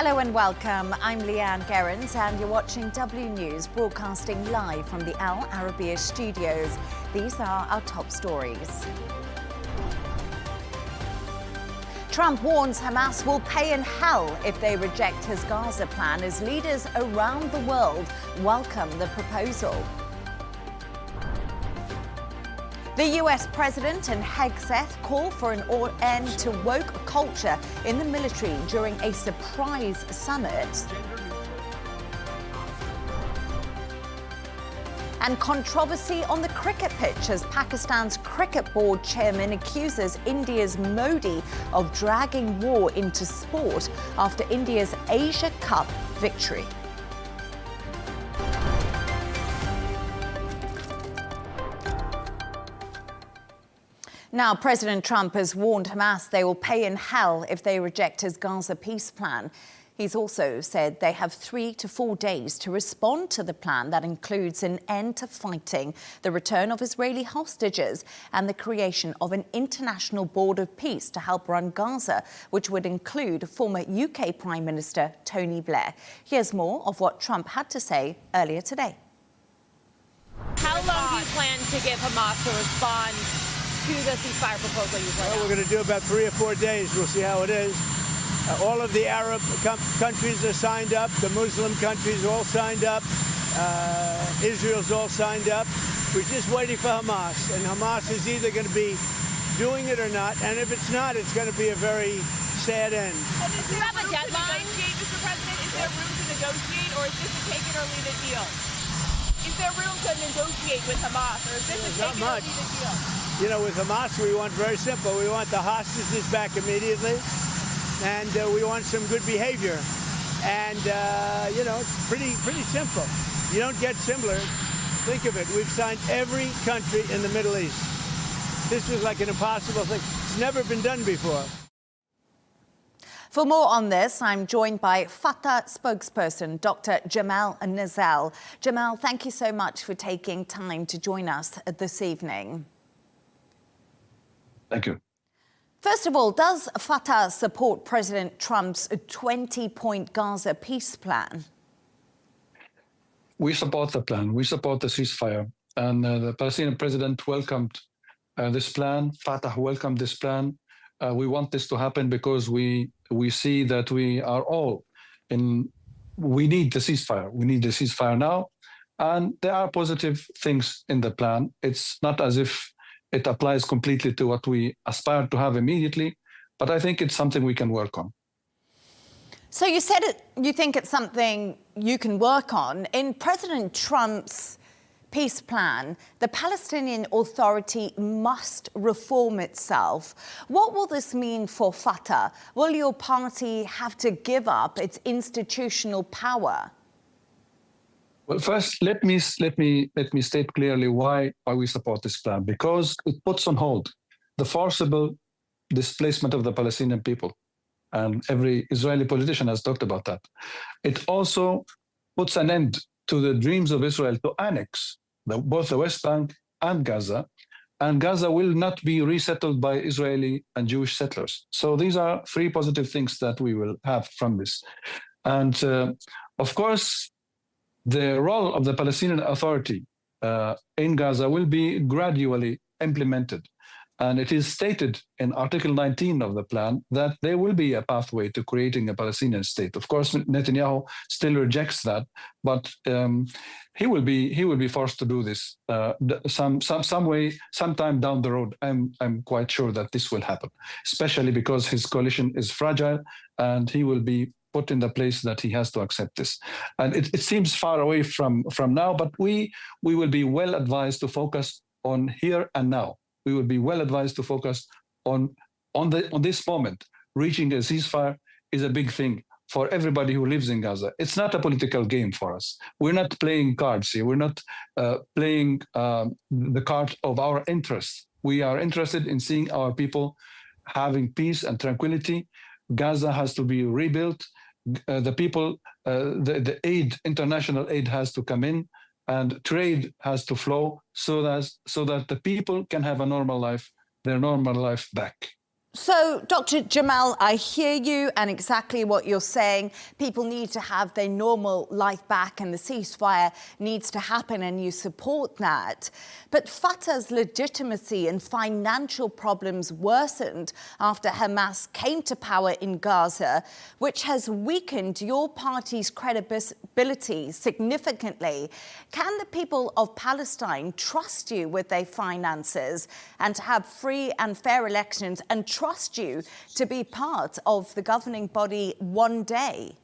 Hello and welcome. I'm Leigh-Ann Gerrans and you're watching W News, broadcasting live from the Al Arabiya studios. These are our top stories. Trump warns Hamas will pay in hell if they reject his Gaza plan as leaders around the world welcome the proposal. The US President and Hegseth call for an end to woke culture in the military during a surprise summit. And controversy on the cricket pitch as Pakistan's cricket board chairman accuses India's Modi of dragging war into sport after India's Asia Cup victory. Now, President Trump has warned Hamas they will pay in hell if they reject his Gaza peace plan. He's also said they have 3 to 4 days to respond to the plan that includes an end to fighting, the return of Israeli hostages, and the creation of an international board of peace to help run Gaza, which would include former UK Prime Minister Tony Blair. Here's more of what Trump had to say earlier today. How long do you plan to give Hamas to respond to the ceasefire proposal you've laid out? We're going to do about 3 or 4 days. We'll see how it is. All of the Arab countries are signed up. The Muslim countries all signed up. Israel's all signed up. We're just waiting for Hamas. And Hamas is either going to be doing it or not. And if it's not, it's going to be a very sad end. And is there room to negotiate, Mr. President? Is there room to negotiate, or is this a take it or leave it deal? Is there room to negotiate with Hamas, or is this a take it or leave it deal? You know, with Hamas, we want very simple. We want the hostages back immediately, and we want some good behavior. And, you know, it's pretty simple. You don't get simpler. Think of it. We've signed every country in the Middle East. This was like an impossible thing. It's never been done before. For more on this, I'm joined by Fatah spokesperson, Dr. Jamal Nazal. Jamal, thank you so much for taking time to join us this evening. Thank you. First of all, does Fatah support President Trump's 20-point Gaza peace plan? We support the plan. We support the ceasefire. And the Palestinian president welcomed this plan. Fatah welcomed this plan. We want this to happen because we see that we are all we need the ceasefire. We need the ceasefire now. And there are positive things in the plan. It's not as if it applies completely to what we aspire to have immediately, but I think it's something we can work on. So you said you think it's something you can work on. In President Trump's peace plan, the Palestinian Authority must reform itself. What will this mean for Fatah? Will your party have to give up its institutional power? Well, first, let me state clearly why we support this plan. Because it puts on hold the forcible displacement of the Palestinian people, and every Israeli politician has talked about that. It also puts an end to the dreams of Israel to annex both the West Bank and Gaza will not be resettled by Israeli and Jewish settlers. So these are 3 positive things that we will have from this. And of course, the role of the Palestinian Authority in Gaza will be gradually implemented. And it is stated in Article 19 of the plan that there will be a pathway to creating a Palestinian state. Of course, Netanyahu still rejects that, but he will be forced to do this some way, sometime down the road. I'm quite sure that this will happen, especially because his coalition is fragile and he will be put in the place that he has to accept this. And it seems far away from now, but we will be well advised to focus on here and now. We will be well advised to focus on this moment. Reaching a ceasefire is a big thing for everybody who lives in Gaza. It's not a political game for us. We're not playing cards here. We're not playing the card of our interests. We are interested in seeing our people having peace and tranquility. Gaza has to be rebuilt. The people, the aid, international aid has to come in, and trade has to flow so that the people can have a normal life, their normal life back. So, Dr. Jamal, I hear you and exactly what you're saying. People need to have their normal life back and the ceasefire needs to happen, and you support that. But Fatah's legitimacy and financial problems worsened after Hamas came to power in Gaza, which has weakened your party's credibility significantly. Can the people of Palestine trust you with their finances and to have free and fair elections and trust you to be part of the governing body one day?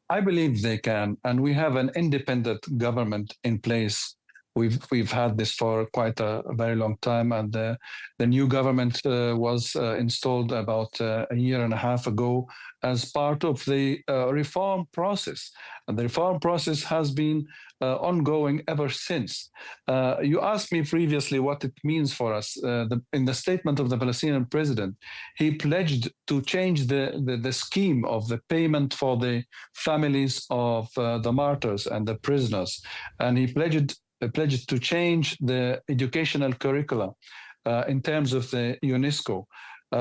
I believe they can, and we have an independent government in place. We've had this for quite a very long time, and the new government was installed about a year and a half ago as part of the reform process. And the reform process has been ongoing ever since. You asked me previously what it means for us. In the statement of the Palestinian president, he pledged to change the scheme of the payment for the families of the martyrs and the prisoners, and he pledged to change the educational curricula in terms of the UNESCO.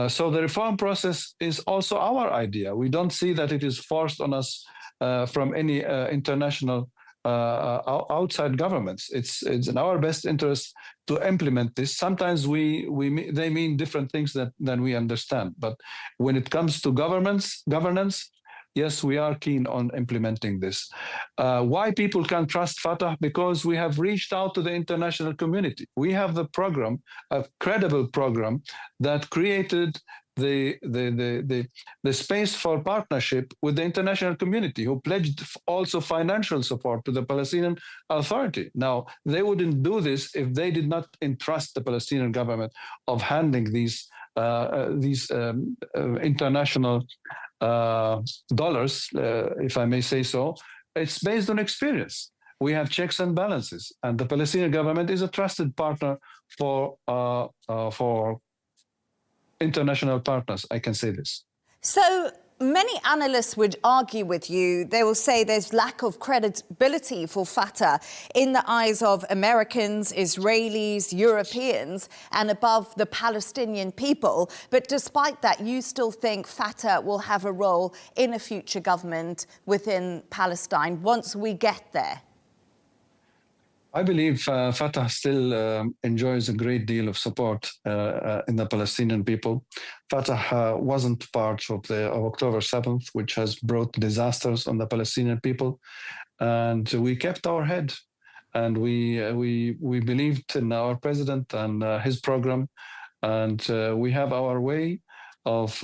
So the reform process is also our idea. We don't see that it is forced on us from any international outside governments. It's in our best interest to implement this. Sometimes they mean different things than we understand. But when it comes to governance, yes, we are keen on implementing this. Why people can trust Fatah? Because we have reached out to the international community. We have the program, a credible program that created the space for partnership with the international community, who pledged also financial support to the Palestinian Authority. Now, they wouldn't do this if they did not entrust the Palestinian government of handling these international dollars, if I may say so. It's based on experience. We have checks and balances, and the Palestinian government is a trusted partner for international partners. I can say this. So many analysts would argue with you. They will say there's lack of credibility for Fatah in the eyes of Americans, Israelis, Europeans, and above the Palestinian people. But despite that, you still think Fatah will have a role in a future government within Palestine once we get there? I believe Fatah still enjoys a great deal of support in the Palestinian people. Fatah wasn't part of October 7th, which has brought disasters on the Palestinian people. And we kept our head, and we believed in our president and his program. And we have our way of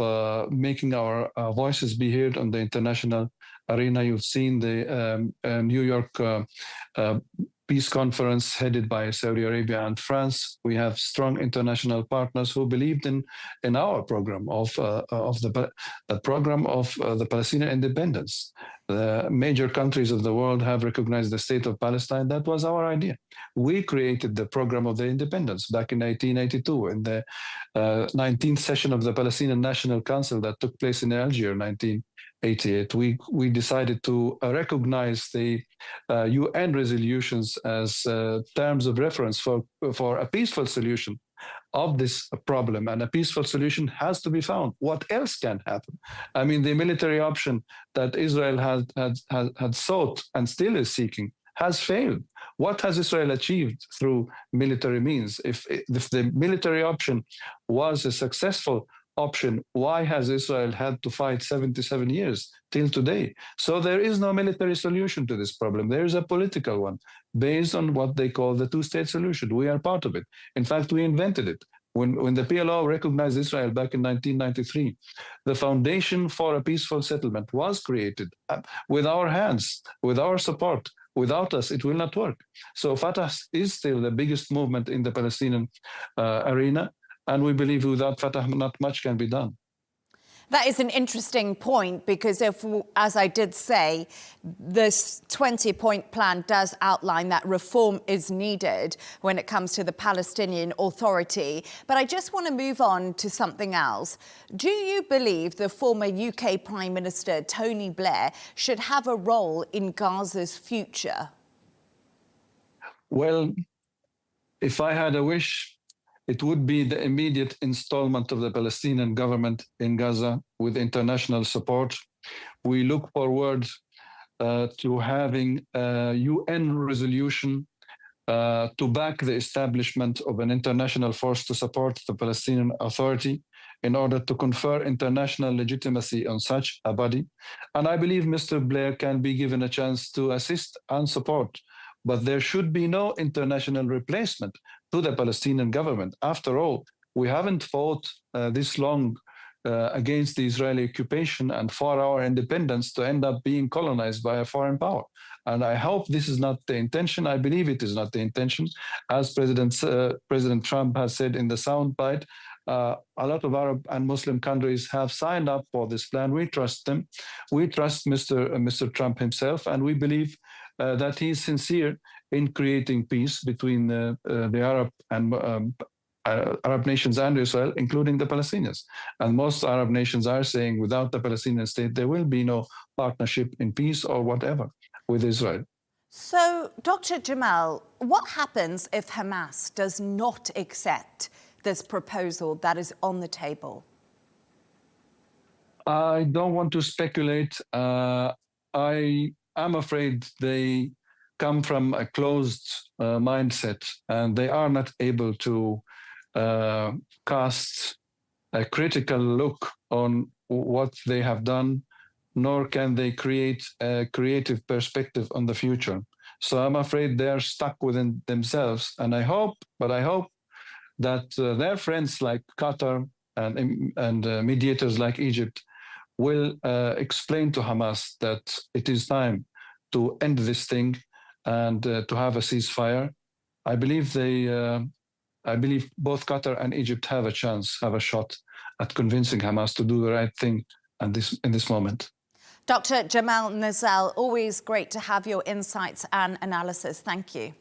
making our voices be heard on the international arena. You've seen the New York peace conference headed by Saudi Arabia and France. We have strong international partners who believed in our program of the program of the Palestinian independence. The major countries of the world have recognized the state of Palestine. That was our idea. We created the program of the independence back in 1982 in the 19th session of the Palestinian National Council that took place in Algiers, 1988. We decided to recognize the UN resolutions as terms of reference for a peaceful solution of this problem, and a peaceful solution has to be found. What else can happen? I mean, the military option that Israel had sought and still is seeking has failed. What has Israel achieved through military means? If the military option was a successful option, why has Israel had to fight 77 years till today? So there is no military solution to this problem. There is a political one based on what they call the two-state solution. We are part of it. In fact, we invented it. When the PLO recognized Israel back in 1993, the foundation for a peaceful settlement was created with our hands, with our support. Without us, it will not work. So Fatah is still the biggest movement in the Palestinian arena. And we believe without Fatah, not much can be done. That is an interesting point, because if, as I did say, this 20-point plan does outline that reform is needed when it comes to the Palestinian Authority. But I just want to move on to something else. Do you believe the former UK Prime Minister, Tony Blair, should have a role in Gaza's future? Well, if I had a wish, It would be the immediate installment of the Palestinian government in Gaza with international support. We look forward to having a UN resolution to back the establishment of an international force to support the Palestinian Authority in order to confer international legitimacy on such a body. And I believe Mr. Blair can be given a chance to assist and support, but there should be no international replacement to the Palestinian government. After all, we haven't fought this long against the Israeli occupation and for our independence to end up being colonized by a foreign power. And I hope this is not the intention. I believe it is not the intention. As President Trump has said in the soundbite, a lot of Arab and Muslim countries have signed up for this plan. We trust them. We trust Mr. Trump himself, and we believe that he is sincere in creating peace between the Arab and Arab nations and Israel, including the Palestinians. And most Arab nations are saying without the Palestinian state, there will be no partnership in peace or whatever with Israel. So, Dr. Jamal, what happens if Hamas does not accept this proposal that is on the table? I don't want to speculate. I am afraid they come from a closed mindset, and they are not able to cast a critical look on what they have done, nor can they create a creative perspective on the future. So I'm afraid they are stuck within themselves, and I hope that their friends like Qatar and mediators like Egypt will explain to Hamas that it is time to end this thing and to have a ceasefire. I believe both Qatar and Egypt have a shot at convincing Hamas to do the right thing in this moment. Dr. Jamal Nazal, always great to have your insights and analysis. Thank you.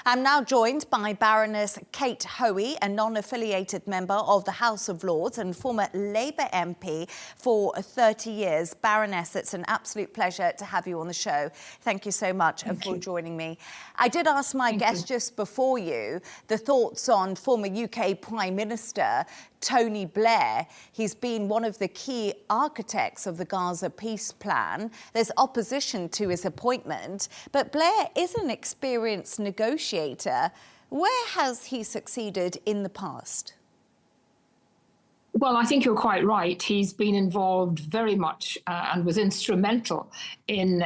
I'm now joined by Baroness Kate Hoey, a non-affiliated member of the House of Lords and former Labour MP for 30 years. Baroness, it's an absolute pleasure to have you on the show. Thank you so much for joining me. I did ask my guest just before you the thoughts on former UK Prime Minister Tony Blair. He's been one of the key architects of the Gaza peace plan. There's opposition to his appointment, but Blair is an experienced negotiator. Where has he succeeded in the past? Well, I think you're quite right. He's been involved very much and was instrumental in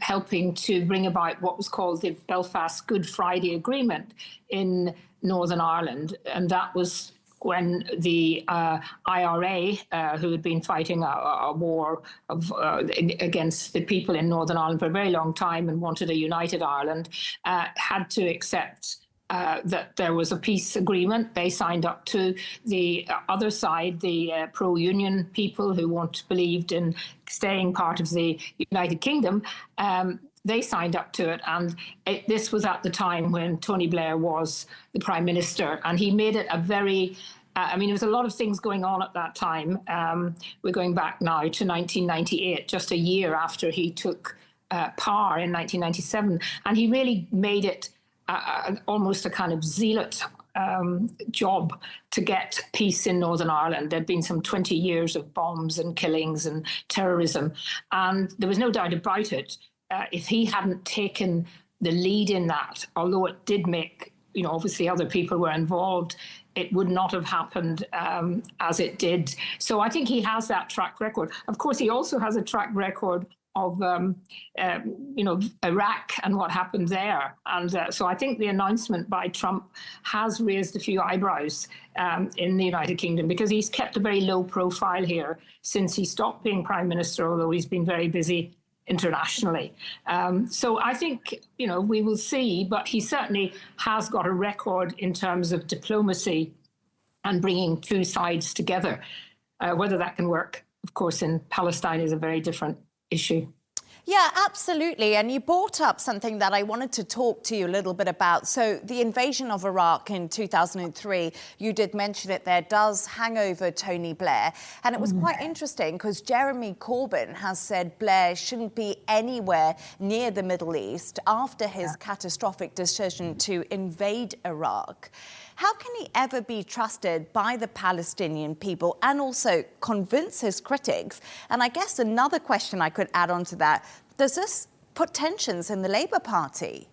helping to bring about what was called the Belfast Good Friday Agreement in Northern Ireland, and that was when the IRA, who had been fighting a war against the people in Northern Ireland for a very long time and wanted a united Ireland, had to accept that there was a peace agreement. They signed up to. The other side, the pro-union people who believed in staying part of the United Kingdom, they signed up to it. And this was at the time when Tony Blair was the Prime Minister. And he made it a very, there was a lot of things going on at that time. We're going back now to 1998, just a year after he took power in 1997. And he really made it almost a kind of zealot job to get peace in Northern Ireland. There'd been some 20 years of bombs and killings and terrorism. And there was no doubt about it. If he hadn't taken the lead in that, although it did make, obviously other people were involved, it would not have happened as it did. So I think he has that track record. Of course, he also has a track record of, Iraq and what happened there. And so I think the announcement by Trump has raised a few eyebrows in the United Kingdom, because he's kept a very low profile here since he stopped being Prime Minister, although he's been very busy internationally. So I think, we will see, but he certainly has got a record in terms of diplomacy and bringing two sides together. Whether that can work, of course, in Palestine is a very different issue. Yeah, absolutely. And you brought up something that I wanted to talk to you a little bit about. So the invasion of Iraq in 2003, you did mention it there, does hang over Tony Blair. And it was quite interesting because Jeremy Corbyn has said Blair shouldn't be anywhere near the Middle East after his catastrophic decision to invade Iraq. How can he ever be trusted by the Palestinian people and also convince his critics? And I guess another question I could add on to that, does this put tensions in the Labour Party?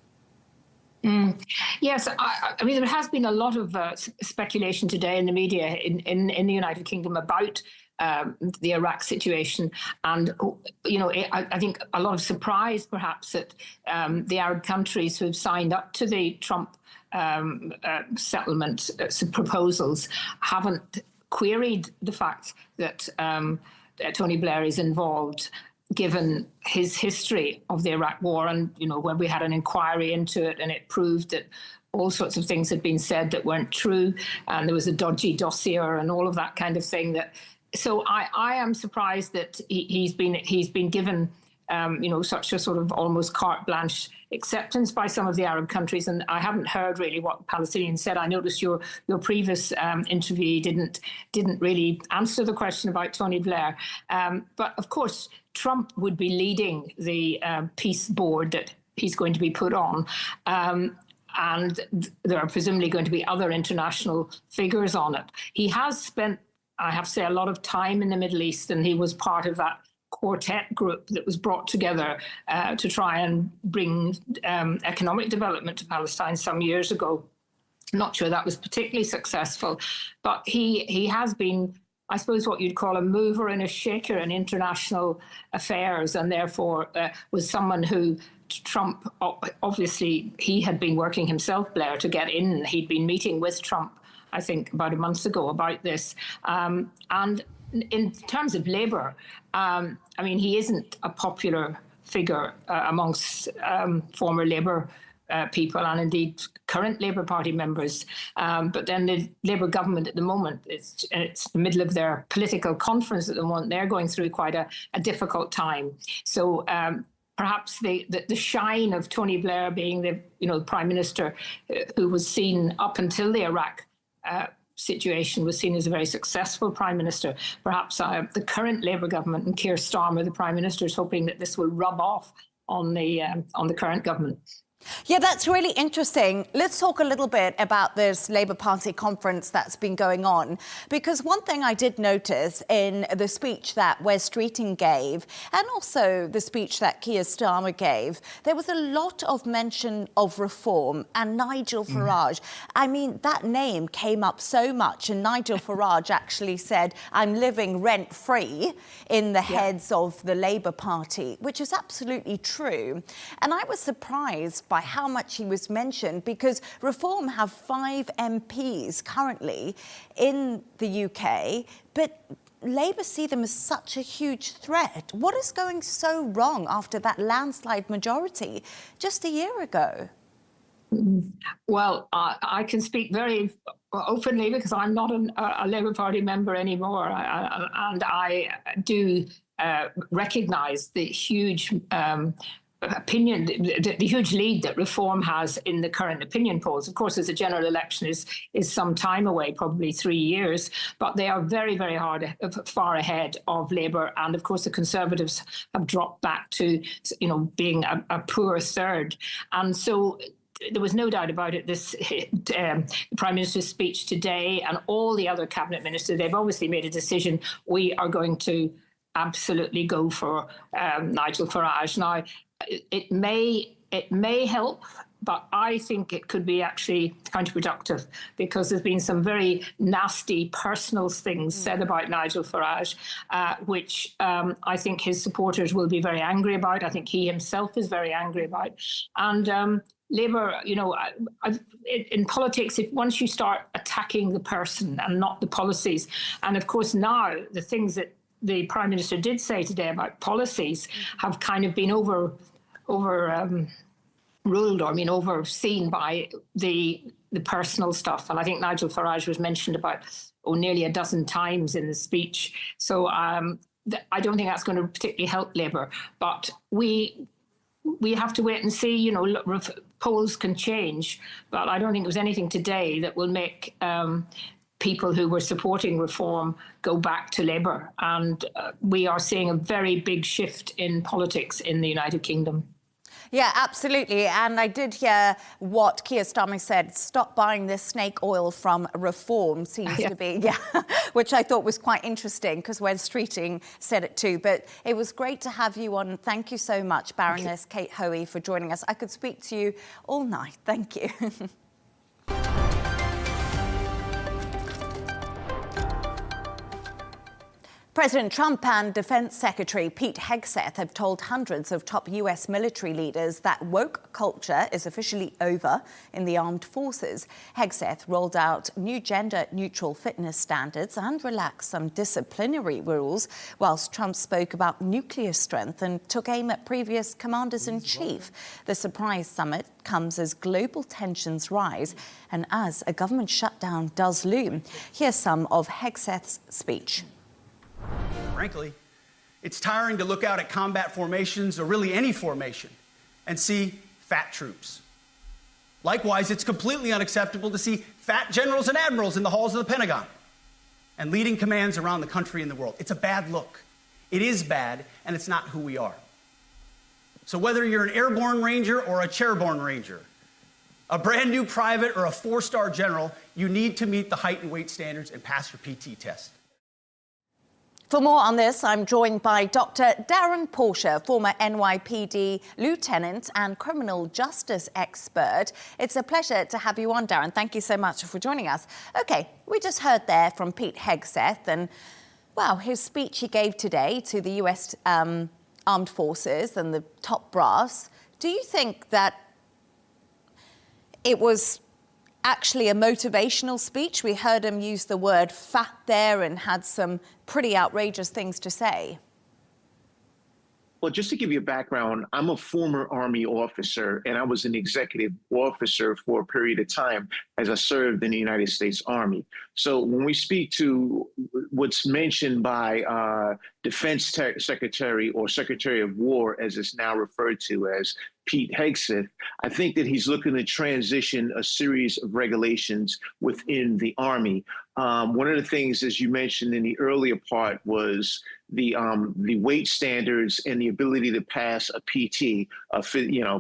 Yes, I mean, there has been a lot of speculation today in the media in the United Kingdom about the Iraq situation. And, you know, I think a lot of surprise, perhaps, that the Arab countries who have signed up to the Trump settlement proposals haven't queried the fact that Tony Blair is involved, given his history of the Iraq War. And, you know, when we had an inquiry into it and it proved that all sorts of things had been said that weren't true, and there was a dodgy dossier and all of that kind of thing. So I am surprised that he's been given you know, such a sort of almost carte blanche acceptance by some of the Arab countries. And I haven't heard really what Palestinians said. I noticed your previous interview didn't really answer the question about Tony Blair. But of course, Trump would be leading the peace board that he's going to be put on. And there are presumably going to be other international figures on it. He has spent, I have to say, a lot of time in the Middle East, and he was part of that quartet group that was brought together to try and bring economic development to Palestine some years ago. I'm not sure that was particularly successful, but he has been, I suppose, what you'd call a mover and a shaker in international affairs, and therefore was someone who Trump, obviously, he had been working himself, Blair, to get in. He'd been meeting with Trump, I think, about a month ago about this. And in terms of Labour, I mean, he isn't a popular figure amongst former Labour people and indeed current Labour Party members. But then the Labour government at the moment, it's the middle of their political conference at the moment. They're going through quite a difficult time. So perhaps the shine of Tony Blair being the Prime Minister who was seen up until the Iraq situation was seen as a very successful Prime Minister. Perhaps the current Labour government and Keir Starmer, the Prime Minister, is hoping that this will rub off on the current government. Yeah, that's really interesting. Let's talk a little bit about this Labour Party conference that's been going on, because one thing I did notice in the speech that Wes Streeting gave and also the speech that Keir Starmer gave, there was a lot of mention of reform and Nigel Farage. I mean, that name came up so much, and Nigel Farage actually said, I'm living rent-free in the heads of the Labour Party, which is absolutely true. And I was surprised by how much he was mentioned, because Reform have 5 MPs currently in the UK, but Labour see them as such a huge threat. What is going so wrong after that landslide majority just a year ago? Well, I can speak very openly because I'm not a Labour Party member anymore, and I do recognise the huge opinion, the huge lead that Reform has in the current opinion polls. Of course, as a general election is some time away, probably 3 years, but they are very, very far ahead of Labour. And of course, the Conservatives have dropped back to, being a poor third. And so there was no doubt about it. This Prime Minister's speech today and all the other cabinet ministers, they've obviously made a decision. We are going to absolutely go for Nigel Farage. Now, it may help, but I think it could be actually counterproductive, because there's been some very nasty personal things said about Nigel Farage, which I think his supporters will be very angry about. I think he himself is very angry about. And Labour, in politics, once you start attacking the person and not the policies, and of course now the things that the Prime Minister did say today about policies have kind of been overruled, or overseen by the personal stuff. And I think Nigel Farage was mentioned about nearly a dozen times in the speech. So I don't think that's going to particularly help Labour. But we have to wait and see. You know, polls can change, but I don't think there's anything today that will make people who were supporting reform go back to Labour. And we are seeing a very big shift in politics in the United Kingdom. Yeah, absolutely. And I did hear what Keir Starmer said, stop buying this snake oil from Reform seems to be, which I thought was quite interesting because Wes Streeting said it too. But it was great to have you on. Thank you so much, Baroness Kate Hoey, for joining us. I could speak to you all night. Thank you. President Trump and Defense Secretary Pete Hegseth have told hundreds of top US military leaders that woke culture is officially over in the armed forces. Hegseth rolled out new gender-neutral fitness standards and relaxed some disciplinary rules, whilst Trump spoke about nuclear strength and took aim at previous commanders-in-chief. The surprise summit comes as global tensions rise and as a government shutdown does loom. Here's some of Hegseth's speech. Frankly, it's tiring to look out at combat formations, or really any formation, and see fat troops. Likewise, it's completely unacceptable to see fat generals and admirals in the halls of the Pentagon and leading commands around the country and the world. It's a bad look. It is bad, and it's not who we are. So whether you're an airborne ranger or a chairborne ranger, a brand new private or a four-star general, you need to meet the height and weight standards and pass your PT test. For more on this, I'm joined by Dr. Darren Porcher, former NYPD lieutenant and criminal justice expert. It's a pleasure to have you on, Darren. Thank you so much for joining us. OK, we just heard there from Pete Hegseth and, wow, his speech he gave today to the US Armed Forces and the top brass. Do you think that it was actually a motivational speech? We heard him use the word fat there and had some pretty outrageous things to say. Well, just to give you a background, I'm a former Army officer, and I was an executive officer for a period of time as I served in the United States Army. So when we speak to what's mentioned by Defense Secretary or Secretary of War, as it's now referred to as Pete Hegseth, I think that he's looking to transition a series of regulations within the Army. One of the things, as you mentioned in the earlier part, was the weight standards and the ability to pass a PT,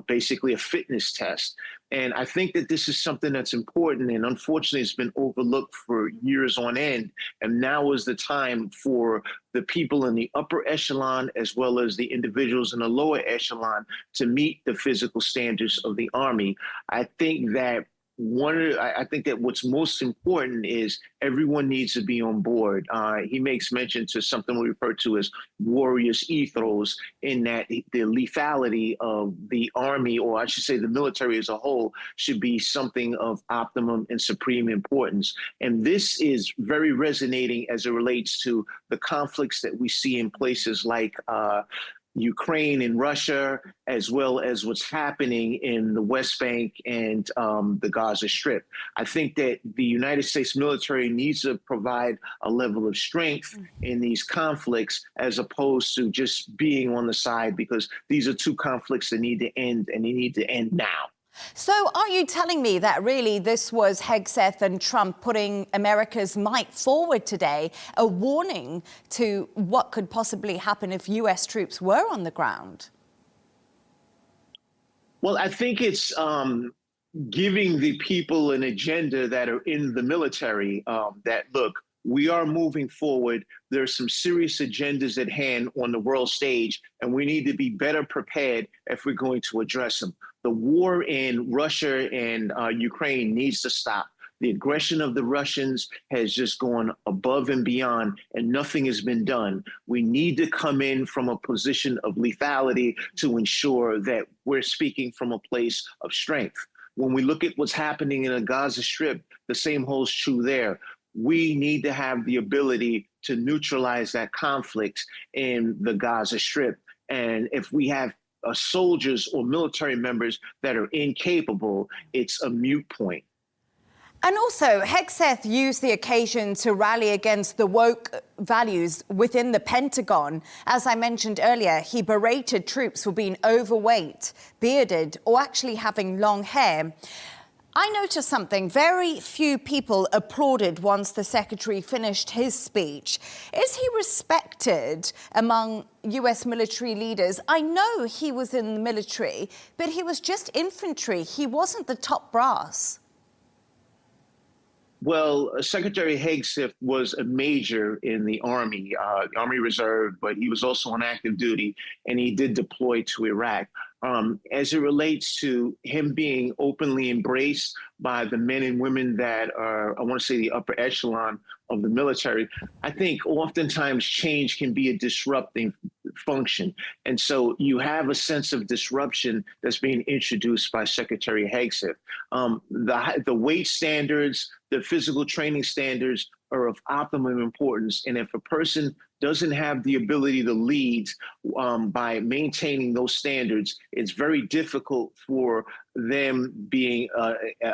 basically a fitness test. And I think that this is something that's important, and unfortunately it's been overlooked for years on end. And now is the time for the people in the upper echelon as well as the individuals in the lower echelon to meet the physical standards of the Army. I think that what's most important is everyone needs to be on board. He makes mention to something we refer to as warriors ethos, in that the lethality of the Army, or I should say the military as a whole, should be something of optimum and supreme importance. And this is very resonating as it relates to the conflicts that we see in places like Ukraine and Russia, as well as what's happening in the West Bank and the Gaza Strip. I think that the United States military needs to provide a level of strength in these conflicts, as opposed to just being on the side, because these are two conflicts that need to end, and they need to end now. So are you telling me that really this was Hegseth and Trump putting America's might forward today, a warning to what could possibly happen if US troops were on the ground? Well, I think it's giving the people an agenda that are in the military that, look, we are moving forward. There's some serious agendas at hand on the world stage, and we need to be better prepared if we're going to address them. The war in Russia and Ukraine needs to stop. The aggression of the Russians has just gone above and beyond, and nothing has been done. We need to come in from a position of lethality to ensure that we're speaking from a place of strength. When we look at what's happening in the Gaza Strip, the same holds true there. We need to have the ability to neutralize that conflict in the Gaza Strip. And if we have soldiers or military members that are incapable, it's a moot point. And also, Hegseth used the occasion to rally against the woke values within the Pentagon. As I mentioned earlier, he berated troops for being overweight, bearded, or actually having long hair. I noticed something. Very few people applauded once the secretary finished his speech. Is he respected among US military leaders? I know he was in the military, but he was just infantry. He wasn't the top brass. Well, Secretary Hegseth was a major in the Army Reserve, but he was also on active duty, and he did deploy to Iraq. As it relates to him being openly embraced by the men and women that are, I want to say, the upper echelon of the military, I think oftentimes change can be a disrupting function. And so you have a sense of disruption that's being introduced by Secretary Hegseth. The weight standards, the physical training standards are of optimum importance. And if a person doesn't have the ability to lead by maintaining those standards, it's very difficult for them being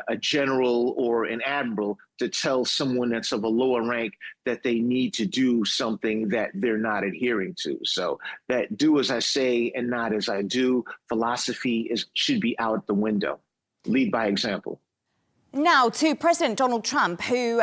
a general or an admiral to tell someone that's of a lower rank that they need to do something that they're not adhering to. So that do as I say and not as I do philosophy should be out the window. Lead by example. Now to President Donald Trump, who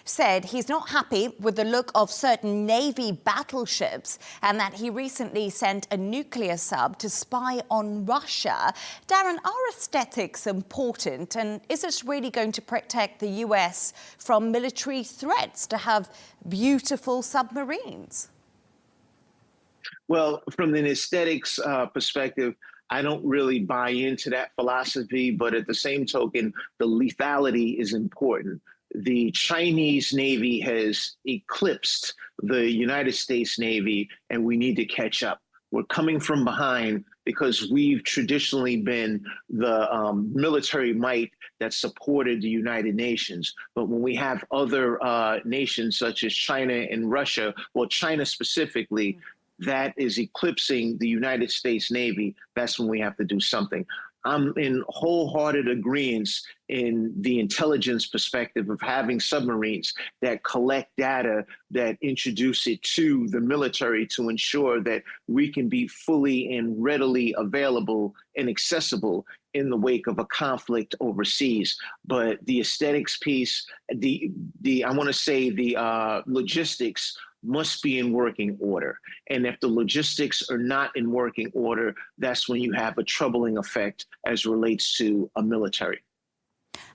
said he's not happy with the look of certain Navy battleships and that he recently sent a nuclear sub to spy on Russia. Darren, are aesthetics important, and is it really going to protect the US from military threats to have beautiful submarines? Well, from an aesthetics perspective, I don't really buy into that philosophy, but at the same token, the lethality is important. The Chinese Navy has eclipsed the United States Navy, and we need to catch up. We're coming from behind because we've traditionally been the military might that supported the United Nations. But when we have other nations such as China and Russia, well, China specifically, that is eclipsing the United States Navy, that's when we have to do something. I'm in wholehearted agreement in the intelligence perspective of having submarines that collect data, that introduce it to the military to ensure that we can be fully and readily available and accessible in the wake of a conflict overseas. But the aesthetics piece, I want to say the logistics must be in working order. And if the logistics are not in working order, that's when you have a troubling effect as relates to a military.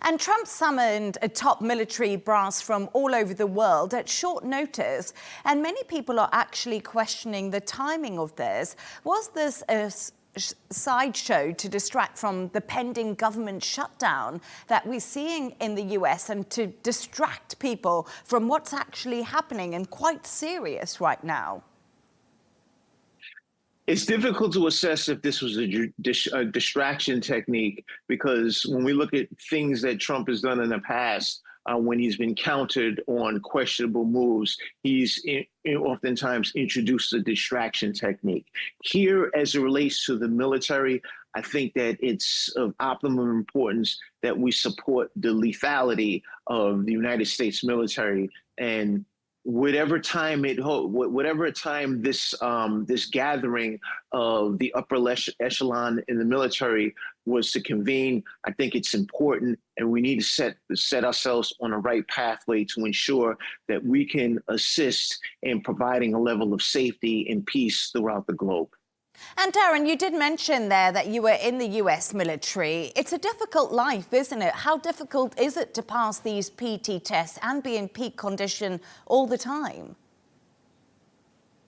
And Trump summoned a top military brass from all over the world at short notice. And many people are actually questioning the timing of this. Was this a sideshow to distract from the pending government shutdown that we're seeing in the US and to distract people from what's actually happening and quite serious right now? It's difficult to assess if this was a distraction technique, because when we look at things that Trump has done in the past, when he's been countered on questionable moves, he's oftentimes introduced a distraction technique. Here, as it relates to the military, I think that it's of optimum importance that we support the lethality of the United States military, and whatever time this gathering of the upper echelon in the military was to convene, I think it's important, and we need to set ourselves on a right pathway to ensure that we can assist in providing a level of safety and peace throughout the globe. And Darren, you did mention there that you were in the US military. It's a difficult life, isn't it? How difficult is it to pass these PT tests and be in peak condition all the time?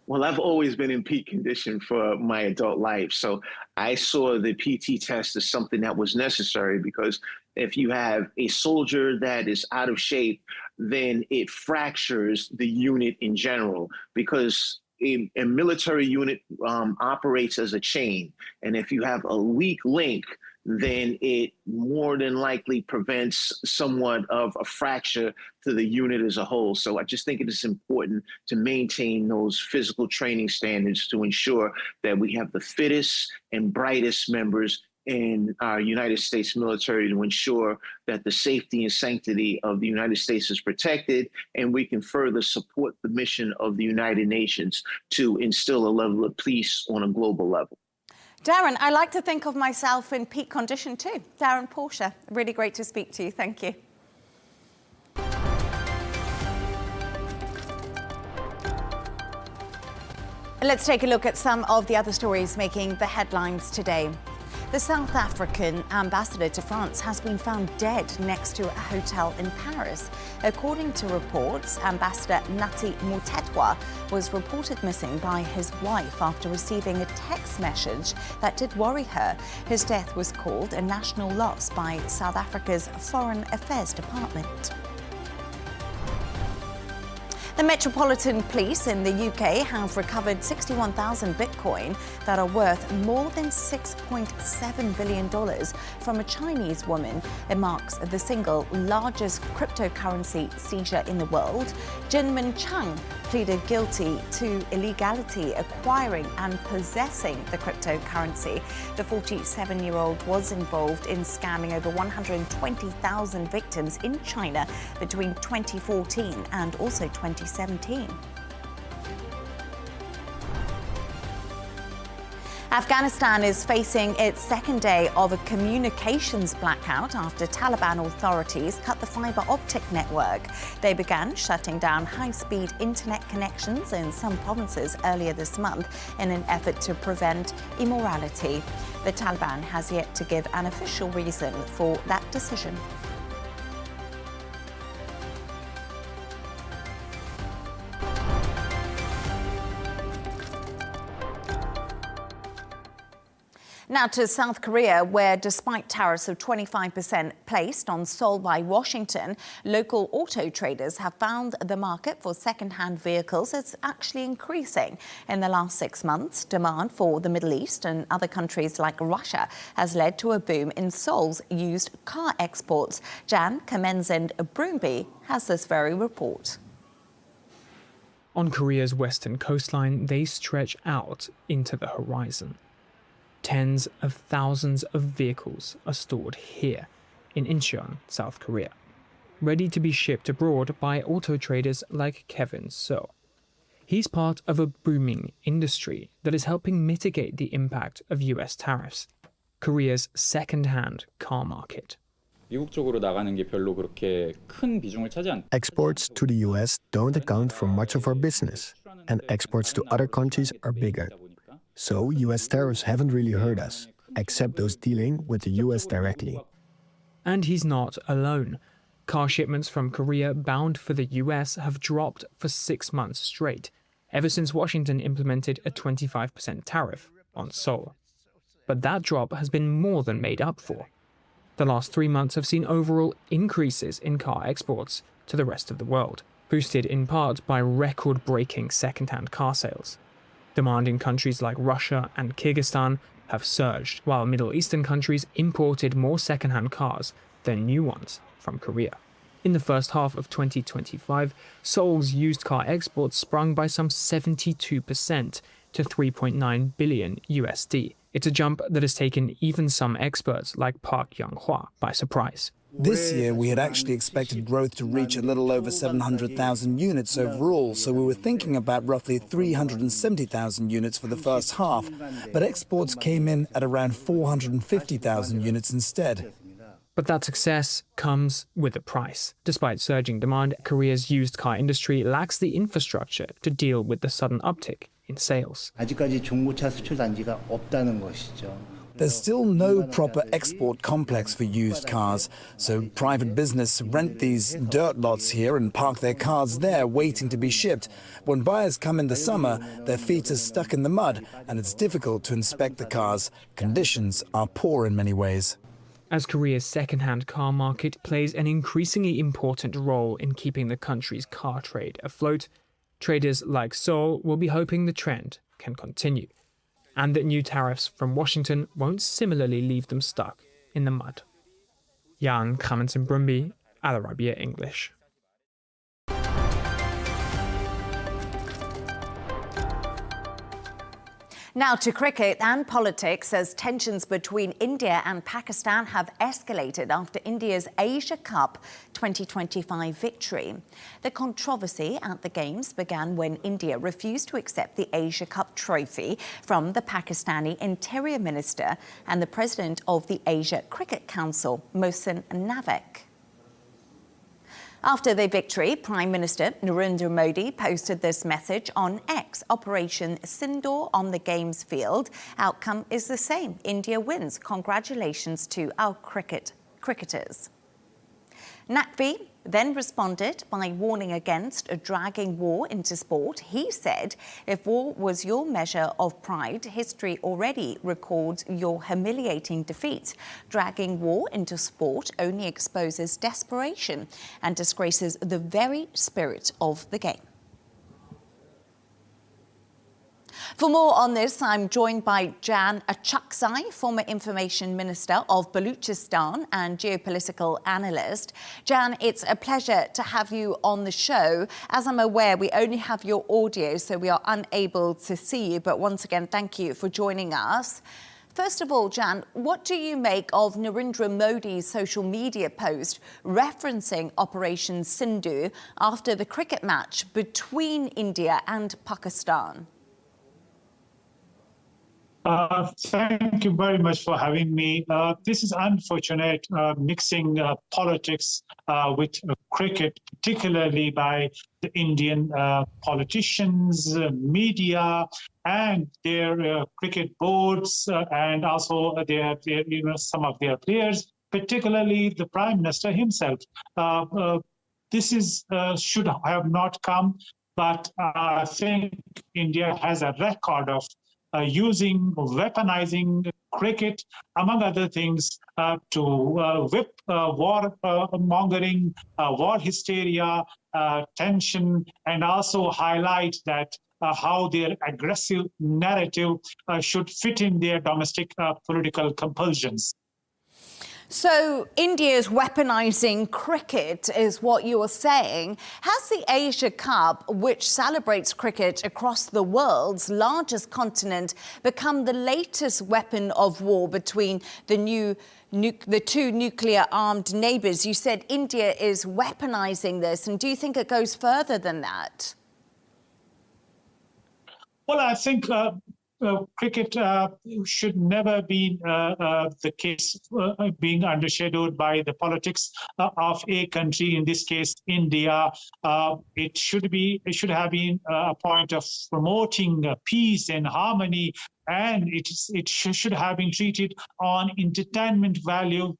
Well, I've always been in peak condition for my adult life. So I saw the PT test as something that was necessary, because if you have a soldier that is out of shape, then it fractures the unit in general, because a military unit operates as a chain. And if you have a weak link, then it more than likely prevents somewhat of a fracture to the unit as a whole. So I just think it is important to maintain those physical training standards to ensure that we have the fittest and brightest members in our United States military to ensure that the safety and sanctity of the United States is protected, and we can further support the mission of the United Nations to instill a level of peace on a global level. Darren, I like to think of myself in peak condition too. Darren Portia, really great to speak to you. Thank you. Let's take a look at some of the other stories making the headlines today. The South African ambassador to France has been found dead next to a hotel in Paris. According to reports, Ambassador Nathi Mutetwa was reported missing by his wife after receiving a text message that did worry her. His death was called a national loss by South Africa's Foreign Affairs Department. The Metropolitan Police in the UK have recovered 61,000 Bitcoin that are worth more than $6.7 billion from a Chinese woman. It marks the single largest cryptocurrency seizure in the world. Jinmin Chang pleaded guilty to illegality acquiring and possessing the cryptocurrency. The 47-year-old was involved in scamming over 120,000 victims in China between 2014 and also 2017. Afghanistan is facing its second day of a communications blackout after Taliban authorities cut the fiber optic network. They began shutting down high-speed internet connections in some provinces earlier this month in an effort to prevent immorality. The Taliban has yet to give an official reason for that decision. Now to South Korea, where despite tariffs of 25% placed on Seoul by Washington, local auto traders have found the market for second-hand vehicles is actually increasing. In the last 6 months, demand for the Middle East and other countries like Russia has led to a boom in Seoul's used car exports. Jan Kamenzend-Broomby has this very report. On Korea's western coastline, they stretch out into the horizon. Tens of thousands of vehicles are stored here in Incheon, South Korea, ready to be shipped abroad by auto traders like Kevin So. He's part of a booming industry that is helping mitigate the impact of US tariffs, Korea's second-hand car market. Exports to the US don't account for much of our business, and exports to other countries are bigger. So US tariffs haven't really hurt us, except those dealing with the US directly. And he's not alone. Car shipments from Korea bound for the US have dropped for 6 months straight, ever since Washington implemented a 25% tariff on Seoul. But that drop has been more than made up for. The last 3 months have seen overall increases in car exports to the rest of the world, boosted in part by record-breaking second-hand car sales. Demand in countries like Russia and Kyrgyzstan have surged, while Middle Eastern countries imported more second-hand cars than new ones from Korea. In the first half of 2025, Seoul's used car exports sprung by some 72% to $3.9 billion USD. It's a jump that has taken even some experts like Park Young-hwa by surprise. This year, we had actually expected growth to reach a little over 700,000 units overall, so we were thinking about roughly 370,000 units for the first half, but exports came in at around 450,000 units instead. But that success comes with a price. Despite surging demand, Korea's used car industry lacks the infrastructure to deal with the sudden uptick in sales. There's still no proper export complex for used cars, so private business rent these dirt lots here and park their cars there waiting to be shipped. When buyers come in the summer, their feet are stuck in the mud and it's difficult to inspect the cars. Conditions are poor in many ways. As Korea's second-hand car market plays an increasingly important role in keeping the country's car trade afloat, traders like Seoul will be hoping the trend can continue, and that new tariffs from Washington won't similarly leave them stuck in the mud. Jan Kamenzend-Broomby, Al Arabiya English. Now to cricket and politics, as tensions between India and Pakistan have escalated after India's Asia Cup 2025 victory. The controversy at the Games began when India refused to accept the Asia Cup trophy from the Pakistani Interior Minister and the President of the Asia Cricket Council, Mohsin Naqvi. After the victory, Prime Minister Narendra Modi posted this message on X: Operation Sindoor on the Games field. Outcome is the same. India wins. Congratulations to our cricketers. Naqvi then responded by warning against dragging war into sport. He said, if war was your measure of pride, history already records your humiliating defeat. Dragging war into sport only exposes desperation and disgraces the very spirit of the game. For more on this, I'm joined by Jan Achakzai, former Information Minister of Baluchistan and geopolitical analyst. Jan, it's a pleasure to have you on the show. As I'm aware, we only have your audio, so we are unable to see you. But once again, thank you for joining us. First of all, Jan, what do you make of Narendra Modi's social media post referencing Operation Sindoor after the cricket match between India and Pakistan? Thank you very much for having me. This is unfortunate, mixing politics with cricket, particularly by the Indian politicians, media, and their cricket boards, and also their some of their players, particularly the Prime Minister himself. This is should have not come, but I think India has a record of weaponizing cricket, among other things, to whip war mongering, war hysteria, tension, and also highlight that how their aggressive narrative should fit in their domestic political compulsions. So India's weaponizing cricket is what you are saying. Has the Asia Cup, which celebrates cricket across the world's largest continent, become the latest weapon of war between the two nuclear-armed neighbours? You said India is weaponizing this, and do you think it goes further than that? Well, I think cricket should never be the case being undershadowed by the politics of a country, in this case India. It should have been a point of promoting peace and harmony, and it should have been treated on entertainment value.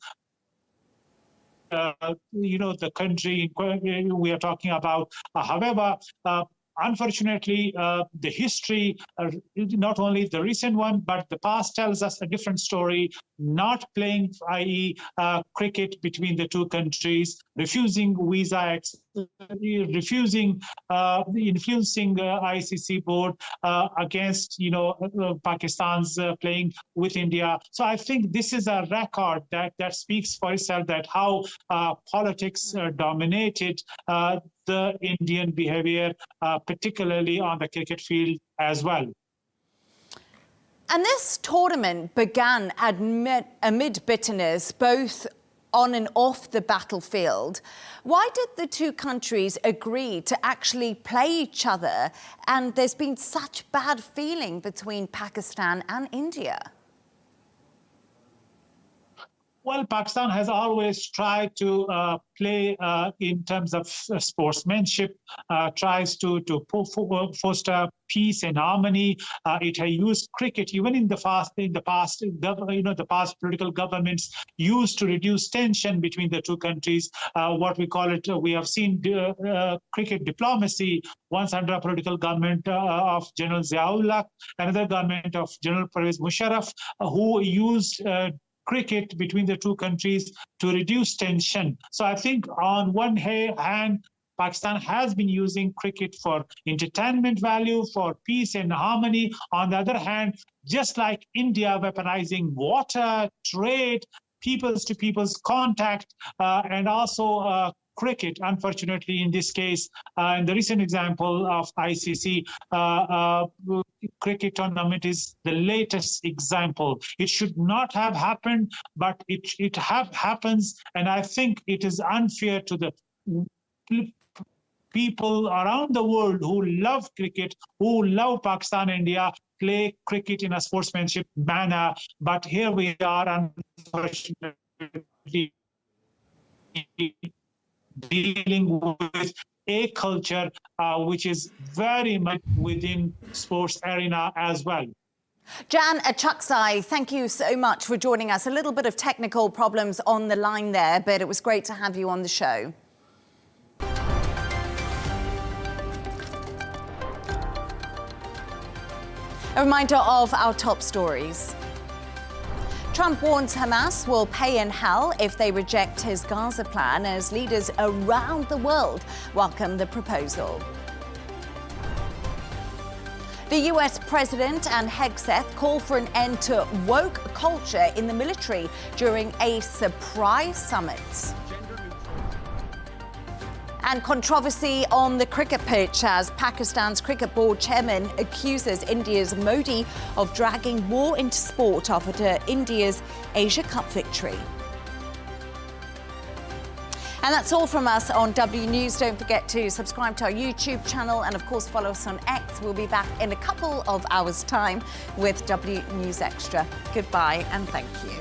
The country we are talking about. However, unfortunately, the history, not only the recent one, but the past tells us a different story, not playing, i.e. Cricket between the two countries, refusing visa, refusing influencing the ICC board against, Pakistan's playing with India. So I think this is a record that speaks for itself, that how politics dominated the Indian behavior, particularly on the cricket field as well. And this tournament began amid bitterness, both on and off the battlefield. Why did the two countries agree to actually play each other? And there's been such bad feeling between Pakistan and India. Well, Pakistan has always tried to play in terms of sportsmanship, tries to foster peace and harmony. It has used cricket even in the past. The past political governments used to reduce tension between the two countries. What we call it, we have seen cricket diplomacy once under a political government of General Ziaullah, another government of General Pervez Musharraf, who used cricket between the two countries to reduce tension. So I think on one hand, Pakistan has been using cricket for entertainment value, for peace and harmony. On the other hand, just like India weaponizing water, trade, peoples-to-peoples contact, and also cricket, unfortunately, in this case, in the recent example of ICC, cricket tournament is the latest example. It should not have happened, but it happens, and I think it is unfair to the people around the world who love cricket, who love Pakistan, India, play cricket in a sportsmanship manner. But here we are, unfortunately, dealing with a culture which is very much within sports arena as well. Jan Achuksai, thank you so much for joining us. A little bit of technical problems on the line there, but it was great to have you on the show. A reminder of our top stories. Trump warns Hamas will pay in hell if they reject his Gaza plan, as leaders around the world welcome the proposal. The US President and Hegseth call for an end to woke culture in the military during a surprise summit. And controversy on the cricket pitch as Pakistan's cricket board chairman accuses India's Modi of dragging war into sport after India's Asia Cup victory. And that's all from us on W News. Don't forget to subscribe to our YouTube channel and, of course, follow us on X. We'll be back in a couple of hours' time with W News Extra. Goodbye and thank you.